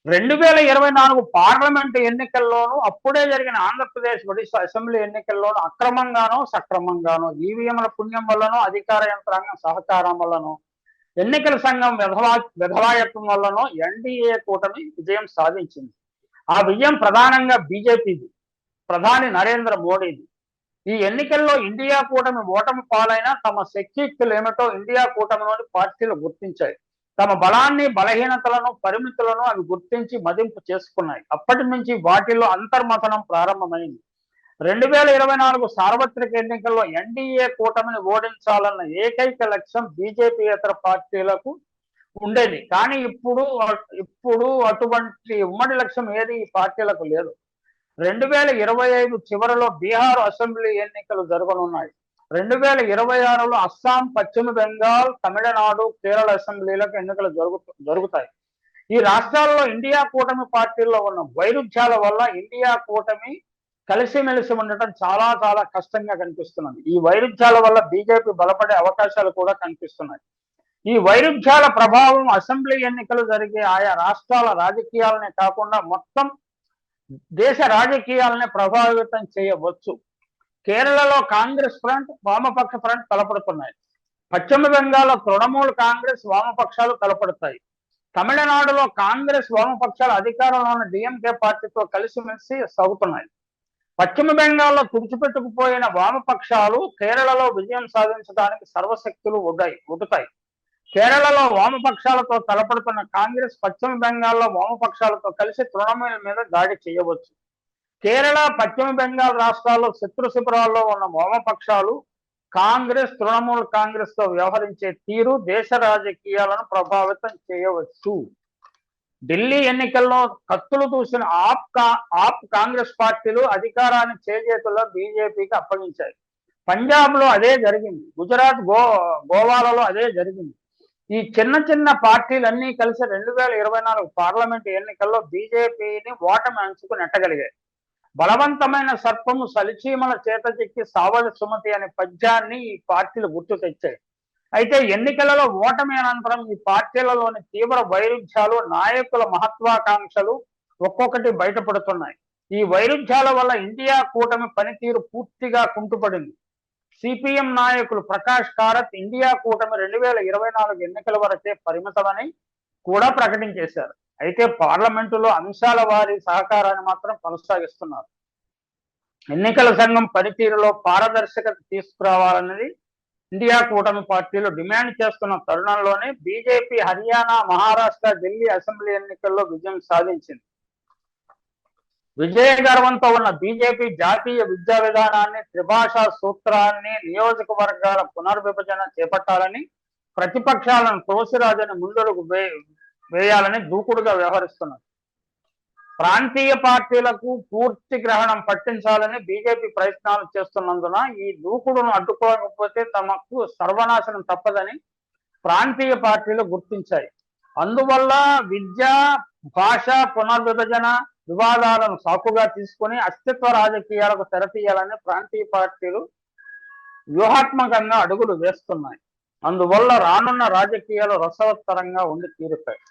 2024 parliament ఎన్నికల్లోనూ అప్పుడే జరిగిన ఆంధ్రప్రదేశ్ ఒడిశా అసెంబ్లీ ఎన్నికల్లోనూ అక్రమంగానో సక్రమంగానో ఈవీఎంల పుణ్యం వల్లనో అధికార యంత్రాంగం సహకారం వల్లనో ఎన్నికల సంఘం విధవాయత్వం వల్లనో ఎన్డీఏ కూటమి విజయం సాధించింది. ఆ విజయం ప్రధానంగా బీజేపీది, ప్రధాని నరేంద్ర మోడీది. ఈ ఎన్నికల్లో ఇండియా కూటమి ఓటమి పాలైనా తమ శక్తియుక్తులు ఏమిటో ఇండియా కూటమిలోని పార్టీలు గుర్తించాయి. తమ బలాన్ని, బలహీనతలను, పరిమితులను అవి గుర్తించి మదింపు చేసుకున్నాయి. అప్పటి నుంచి వాటిల్లో అంతర్మథనం ప్రారంభమైంది. 2024 సార్వత్రిక ఎన్నికల్లో ఎన్డీఏ కూటమిని ఓడించాలన్న ఏకైక లక్ష్యం బీజేపీయేతర పార్టీలకు ఉండేది. కానీ ఇప్పుడు అటువంటి ఉమ్మడి లక్ష్యం ఏది ఈ పార్టీలకు లేదు. 2025 చివరిలో బీహార్ అసెంబ్లీ ఎన్నికలు జరగనున్నాయి. 2026లో అస్సాం, పశ్చిమ బెంగాల్, తమిళనాడు, కేరళ అసెంబ్లీలకు ఎన్నికలు జరుగుతాయి. ఈ రాష్ట్రాల్లో ఇండియా కూటమి పార్టీల్లో ఉన్న వైరుధ్యాల వల్ల ఇండియా కూటమి కలిసిమెలిసి ఉండటం చాలా చాలా కష్టంగా కనిపిస్తున్నది. ఈ వైరుధ్యాల వల్ల బీజేపీ బలపడే అవకాశాలు కూడా కనిపిస్తున్నాయి. ఈ వైరుధ్యాల ప్రభావం అసెంబ్లీ ఎన్నికలు జరిగే ఆయా రాష్ట్రాల రాజకీయాలనే కాకుండా మొత్తం దేశ రాజకీయాలనే ప్రభావితం చేయవచ్చు. కేరళలో కాంగ్రెస్ ఫ్రంట్, వామపక్ష ఫ్రంట్ తలపడుతున్నాయి. పశ్చిమ బెంగాల్లో తృణమూల్ కాంగ్రెస్, వామపక్షాలు తలపడతాయి. తమిళనాడులో కాంగ్రెస్, వామపక్షాలు అధికారంలో ఉన్న డిఎంకే పార్టీతో కలిసిమెలిసి సాగుతున్నాయి. పశ్చిమ బెంగాల్లో తుడిచిపెట్టుకుపోయిన వామపక్షాలు కేరళలో విజయం సాధించడానికి సర్వశక్తులు ఒడ్డుతాయి. కేరళలో వామపక్షాలతో తలపడుతున్న కాంగ్రెస్ పశ్చిమ బెంగాల్లో వామపక్షాలతో కలిసి తృణమూల్ మీద దాడి చేయవచ్చు. కేరళ, పశ్చిమ బెంగాల్ రాష్ట్రాల్లో శత్రు శిబిరాల్లో ఉన్న వామపక్షాలు కాంగ్రెస్, తృణమూల్ కాంగ్రెస్ తో వ్యవహరించే తీరు దేశ రాజకీయాలను ప్రభావితం చేయవచ్చు. ఢిల్లీ ఎన్నికల్లో కత్తులు దూసిన ఆప్ కాంగ్రెస్ పార్టీలు అధికారాన్ని చేజేతుల్లో బీజేపీకి అప్పగించాయి. పంజాబ్ లో అదే జరిగింది. గుజరాత్, గోవాలలో అదే జరిగింది. ఈ చిన్న చిన్న పార్టీలన్నీ కలిసి 2024 పార్లమెంట్ ఎన్నికల్లో బీజేపీని ఓటమి అంచుకు నెట్టగలిగాయి. బలవంతమైన సర్పము సలిచీమల చేత చిక్కి సావధి సుమతి అనే పద్యాన్ని ఈ పార్టీలు గుర్తు తెచ్చాయి. అయితే ఎన్నికలలో ఓటమి అనంతరం ఈ పార్టీలలోని తీవ్ర వైరుధ్యాలు, నాయకుల మహత్వాకాంక్షలు ఒక్కొక్కటి బయటపడుతున్నాయి. ఈ వైరుధ్యాల వల్ల ఇండియా కూటమి పనితీరు పూర్తిగా కుంటుపడింది. సిపిఎం నాయకులు ప్రకాష్ కారత్ ఇండియా కూటమి 2024 ఎన్నికల వరకే పరిమితమని కూడా ప్రకటించేశారు. అయితే పార్లమెంటులో అంశాల వారి సహకారాన్ని మాత్రం కొనసాగిస్తున్నారు. ఎన్నికల సంఘం పనితీరులో పారదర్శకత తీసుకురావాలన్నది ఇండియా కూటమి పార్టీలు డిమాండ్ చేస్తున్న తరుణంలోనే బీజేపీ హర్యానా, మహారాష్ట్ర, ఢిల్లీ అసెంబ్లీ ఎన్నికల్లో విజయం సాధించింది. విజయ గర్వంతో ఉన్న బీజేపీ జాతీయ విద్యా విధానాన్ని, త్రిభాషా సూత్రాన్ని, నియోజకవర్గాల పునర్విభజన చేపట్టాలని, ప్రతిపక్షాలను తోసిరాజని ముందడుగు వేయాలని దూకుడుగా వ్యవహరిస్తున్నారు. ప్రాంతీయ పార్టీలకు పూర్తి గ్రహణం పట్టించాలని బీజేపీ ప్రయత్నాలు చేస్తున్నందున ఈ దూకుడును అడ్డుకోకపోతే తమకు సర్వనాశనం తప్పదని ప్రాంతీయ పార్టీలు గుర్తించాయి. అందువల్ల విద్య, భాష పునర్విభజన వివాదాలను సాకుగా తీసుకుని అస్తిత్వ రాజకీయాలకు తెరతీయాలని ప్రాంతీయ పార్టీలు వ్యూహాత్మకంగా అడుగులు వేస్తున్నాయి. అందువల్ల రానున్న రాజకీయాలు రసవత్తరంగా ఉండి తీరుతాయి.